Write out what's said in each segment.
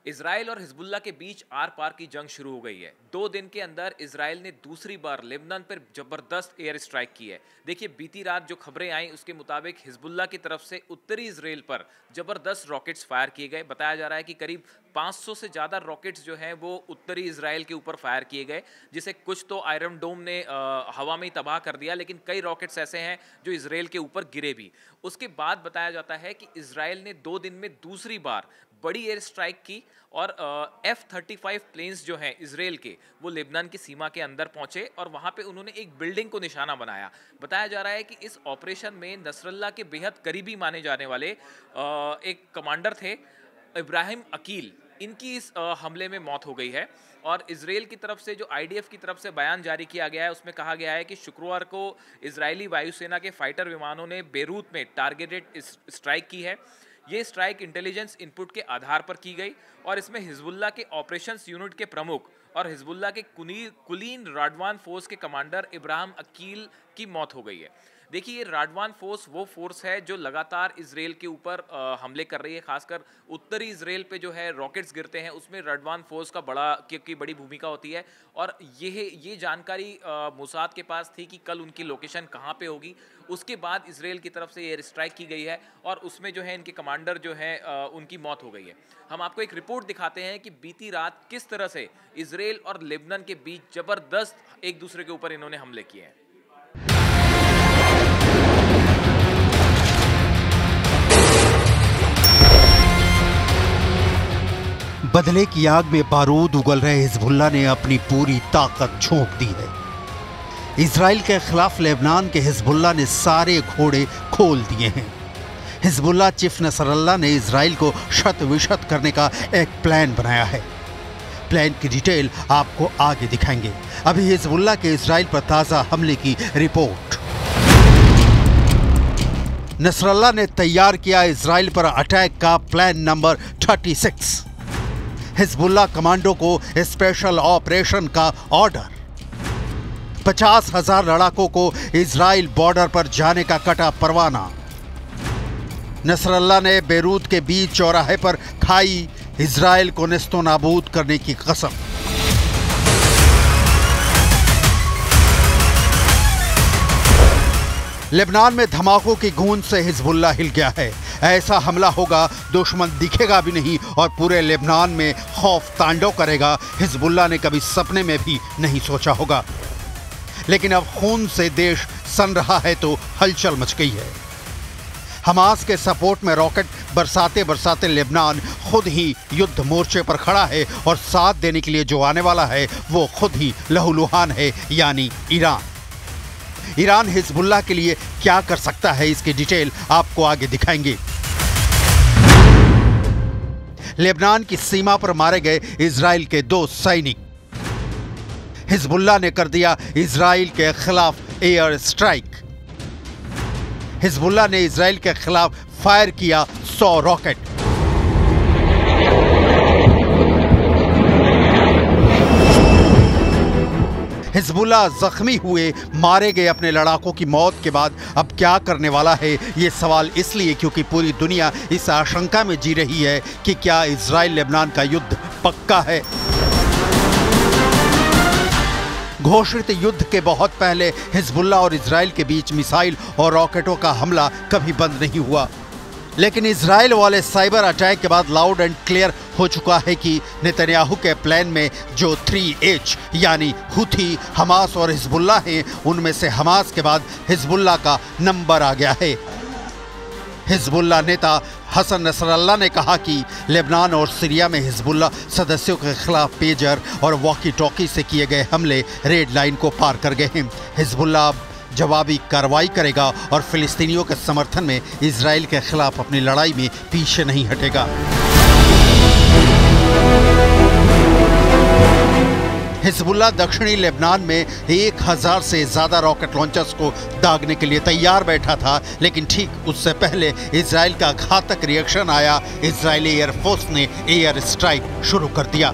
Israel और Hezbollah के बीच are पार की जंग शुरू हो गई है। 2 दिन के अंदर इजराइल ने दूसरी बार लेबनान पर जबरदस्त एयर स्ट्राइक की है। देखिए, बीती रात जो खबरें आई उसके मुताबिक हिजबुल्ला की तरफ से उत्तरी इजराइल पर जबरदस्त रॉकेट्स फायर किए गए। बताया जा रहा है कि करीब 500 से ज़्यादा रॉकेट्स जो हैं वो उत्तरी इजराइल के ऊपर फायर किए गए, जिसे कुछ तो आयरन डोम ने हवा में ही तबाह कर दिया, लेकिन कई रॉकेट्स ऐसे हैं जो इजराइल के ऊपर गिरे भी। उसके बाद बताया जाता है कि इजराइल ने 2 दिन में दूसरी बार बड़ी एयर स्ट्राइक की और F-35 प्लेन्स जो हैं इजराइल के, वो लेबनान की सीमा के अंदर पहुंचे और वहां पे उन्होंने एक बिल्डिंग को निशाना बनाया। बताया जा रहा है कि इस ऑपरेशन में नसरल्ला के बेहद करीबी माने जाने वाले एक कमांडर थे, इब्राहिम अकील, इनकी इस हमले में मौत हो गई है। और इजराइल की तरफ से जो IDF की तरफ से बयान जारी किया गया है उसमें कहा गया है कि शुक्रवार को इजरायली वायुसेना के फाइटर विमानों ने बेरूत में टारगेटेड स्ट्राइक की है। ये स्ट्राइक इंटेलिजेंस इनपुट के आधार पर की गई और इसमें हिजबुल्ला के ऑपरेशंस यूनिट के प्रमुख और हिजबुल्ला के कुलीन राडवान फोर्स के कमांडर इब्राहिम अकील की मौत हो गई है। देखिए, ये राडवान फोर्स वो फोर्स है जो लगातार इजराइल के ऊपर हमले कर रही है। खासकर उत्तरी इजराइल पे जो है रॉकेट्स गिरते हैं उसमें राडवान फोर्स का की बड़ी भूमिका होती है। और ये जानकारी मोसाद के पास थी कि कल उनकी लोकेशन कहाँ पे होगी। उसके बाद इजराइल की तरफ से एयर स्ट्राइक की गई है और उसमें जो है इनके कमांडर जो है उनकी मौत हो गई है। हम आपको एक रिपोर्ट दिखाते हैं कि बीती रात किस तरह से इजराइल और लेबनान के बीच जबरदस्त एक दूसरे के ऊपर इन्होंने हमले किए हैं। बदले की आग में बारूद उगल रहे हिजबुल्ला ने अपनी पूरी ताकत झोंक दी है। इजराइल के खिलाफ लेबनान के हिजबुल्ला ने सारे घोड़े खोल दिए हैं। हिजबुल्ला चीफ नसरल्ला ने इजराइल को शत विशत करने का एक प्लान बनाया है। प्लान की डिटेल आपको आगे दिखाएंगे। अभी हिजबुल्ला के इजराइल पर ताजा हमले की रिपोर्ट। नसरल्ला ने तैयार किया इजराइल पर अटैक का प्लान नंबर 36। हिजबुल्ला कमांडो को स्पेशल ऑपरेशन का ऑर्डर। 50,000 लड़ाकों को इजराइल बॉर्डर पर जाने का कटा परवाना। नसरल्ला ने बेरूत के बीच चौराहे पर खाई इजराइल को नेस्तो नाबूद करने की कसम। लेबनान में धमाकों की गूंज से हिजबुल्ला हिल गया है। ऐसा हमला होगा, दुश्मन दिखेगा भी नहीं और पूरे लेबनान में खौफ तांडव करेगा। हिजबुल्ला ने कभी सपने में भी नहीं सोचा होगा। लेकिन अब खून से देश सन रहा है तो हलचल मच गई है। हमास के सपोर्ट में रॉकेट बरसाते बरसाते लेबनान खुद ही युद्ध मोर्चे पर खड़ा है और साथ देने के लिए जो आने वाला है वो खुद ही लहूलुहान है, यानी ईरान। ईरान हिजबुल्ला के लिए क्या कर सकता है, इसकी डिटेल आपको आगे दिखाएंगे। लेबनान की सीमा पर मारे गए इजराइल के 2 सैनिक। हिजबुल्ला ने कर दिया इजराइल के खिलाफ एयर स्ट्राइक। हिजबुल्ला ने इजराइल के खिलाफ फायर किया 100 रॉकेट। हिजबुल्ला जख्मी हुए, मारे गए अपने लड़ाकों की मौत के बाद अब क्या करने वाला है, ये सवाल इसलिए क्योंकि पूरी दुनिया इस आशंका में जी रही है कि क्या इजराइल लेबनान का युद्ध पक्का है। घोषित युद्ध के बहुत पहले हिजबुल्ला और इजराइल के बीच मिसाइल और रॉकेटों का हमला कभी बंद नहीं हुआ। लेकिन इजराइल वाले साइबर अटैक के बाद लाउड एंड क्लियर हो चुका है कि नेतन्याहू के प्लान में जो 3H यानी हुथी, हमास और हिजबुल्ला हैं, उनमें से हमास के बाद हिजबुल्ला का नंबर आ गया है। हिजबुल्ला नेता हसन नसरल्ला ने कहा कि लेबनान और सीरिया में हिजबुल्ला सदस्यों के खिलाफ पेजर और वॉकी टॉकी से किए गए हमले रेड लाइन को पार कर गए हैं। हिजबुल्ला अब जवाबी कार्रवाई करेगा और फिलिस्तीनियों के समर्थन में इजराइल के खिलाफ अपनी लड़ाई में पीछे नहीं हटेगा। हिजबुल्ला दक्षिणी लेबनान में 1000 से ज्यादा रॉकेट लॉन्चर्स को दागने के लिए तैयार बैठा था, लेकिन ठीक उससे पहले इजराइल का घातक रिएक्शन आया। इजरायली एयरफोर्स ने एयर स्ट्राइक शुरू कर दिया।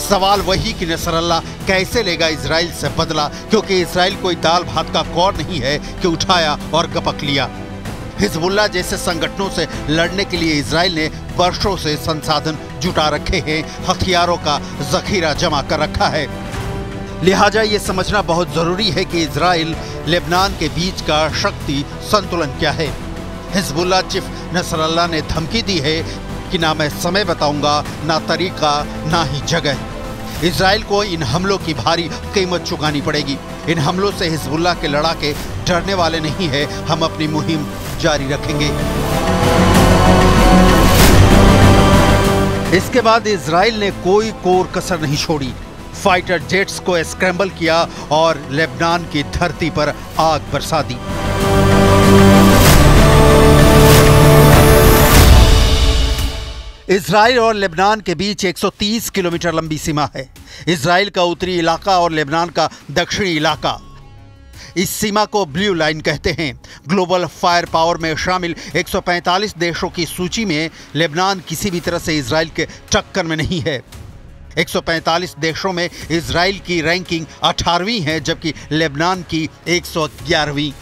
सवाल वही कि नसरल्ला कैसे लेगा इजराइल से बदला, क्योंकि इजराइल कोई दाल भात का कौर नहीं है कि उठाया और गपक लिया। हिजबुल्लाह जैसे संगठनों से लड़ने के लिए इजराइल ने वर्षों से संसाधन जुटा रखे हैं, हथियारों का जखीरा जमा कर रखा है। लिहाजा ये समझना बहुत जरूरी है कि इजराइल लेबनान के बीच का शक्ति संतुलन क्या है। हिजबुल्लाह चीफ नसरल्लाह ने धमकी दी है कि ना मैं समय बताऊंगा, ना तरीका, ना ही जगह। इजराइल को इन हमलों की भारी कीमत चुकानी पड़ेगी। इन हमलों से हिजबुल्लाह के लड़ाके डरने वाले नहीं है। हम अपनी मुहिम जारी रखेंगे। इसके बाद इजराइल ने कोई कोर कसर नहीं छोड़ी। फाइटर जेट्स को स्क्रैम्बल किया और लेबनान की धरती पर आग बरसा दी। इजराइल और लेबनान के बीच 130 किलोमीटर लंबी सीमा है। इजराइल का उत्तरी इलाका और लेबनान का दक्षिणी इलाका। इस सीमा को ब्लू लाइन कहते हैं। ग्लोबल फायर पावर में शामिल 145 देशों की सूची में लेबनान किसी भी तरह से इजराइल के टक्कर में नहीं है। 145 देशों में इजराइल की रैंकिंग 18वीं है, जबकि लेबनान की 111वीं।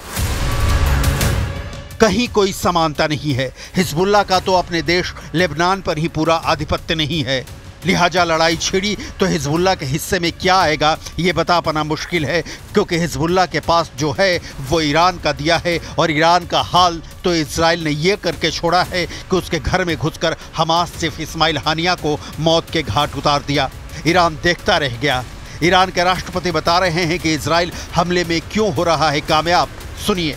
कहीं कोई समानता नहीं है। हिजबुल्लाह का तो अपने देश लेबनान पर ही पूरा आधिपत्य नहीं है। लिहाजा लड़ाई छिड़ी तो हिजबुल्लाह के हिस्से में क्या आएगा ये बता पाना मुश्किल है, क्योंकि हिजबुल्लाह के पास जो है वो ईरान का दिया है, और ईरान का हाल तो इजराइल ने ये करके छोड़ा है कि उसके घर में घुसकर हमास चीफ इस्माइल हानिया को मौत के घाट उतार दिया। ईरान देखता रह गया। ईरान के राष्ट्रपति बता रहे हैं कि इजराइल हमले में क्यों हो रहा है कामयाब। सुनिए।